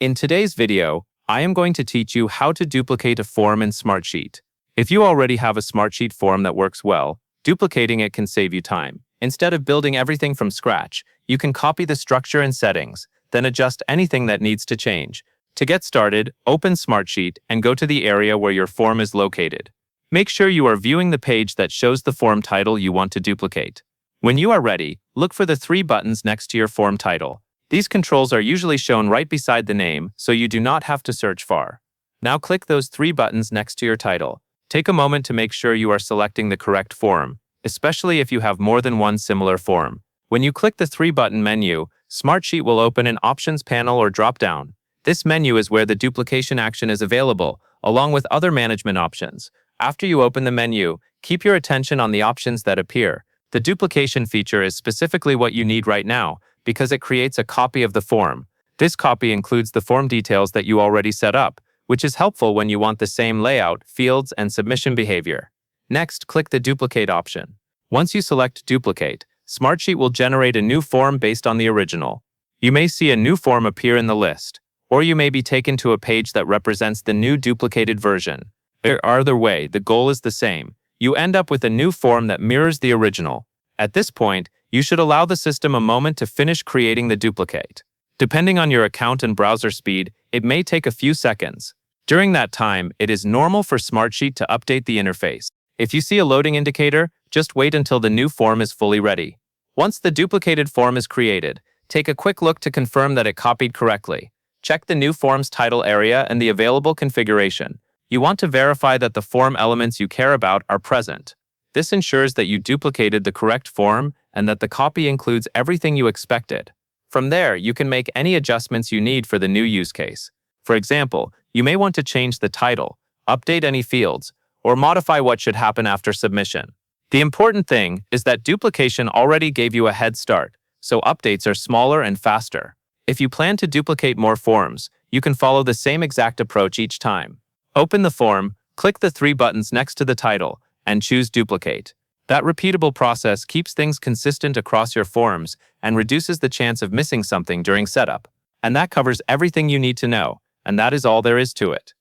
In today's video, I am going to teach you how to duplicate a form in Smartsheet. If you already have a Smartsheet form that works well, duplicating it can save you time. Instead of building everything from scratch, you can copy the structure and settings, then adjust anything that needs to change. To get started, open Smartsheet and go to the area where your form is located. Make sure you are viewing the page that shows the form title you want to duplicate. When you are ready, look for the three buttons next to your form title. These controls are usually shown right beside the name, so you do not have to search far. Now click those three buttons next to your title. Take a moment to make sure you are selecting the correct form, especially if you have more than one similar form. When you click the three-button menu, Smartsheet will open an Options panel or drop-down. This menu is where the duplication action is available, along with other management options. After you open the menu, keep your attention on the options that appear. The duplication feature is specifically what you need right now, because it creates a copy of the form. This copy includes the form details that you already set up, which is helpful when you want the same layout, fields, and submission behavior. Next, click the Duplicate option. Once you select Duplicate, Smartsheet will generate a new form based on the original. You may see a new form appear in the list, or you may be taken to a page that represents the new duplicated version. Either way, the goal is the same. You end up with a new form that mirrors the original. At this point, you should allow the system a moment to finish creating the duplicate. Depending on your account and browser speed, it may take a few seconds. During that time, it is normal for Smartsheet to update the interface. If you see a loading indicator, just wait until the new form is fully ready. Once the duplicated form is created, take a quick look to confirm that it copied correctly. Check the new form's title area and the available configuration. You want to verify that the form elements you care about are present. This ensures that you duplicated the correct form and that the copy includes everything you expected. From there, you can make any adjustments you need for the new use case. For example, you may want to change the title, update any fields, or modify what should happen after submission. The important thing is that duplication already gave you a head start, so updates are smaller and faster. If you plan to duplicate more forms, you can follow the same exact approach each time. Open the form, click the three buttons next to the title, and choose Duplicate. That repeatable process keeps things consistent across your forms and reduces the chance of missing something during setup. And that covers everything you need to know, and that is all there is to it.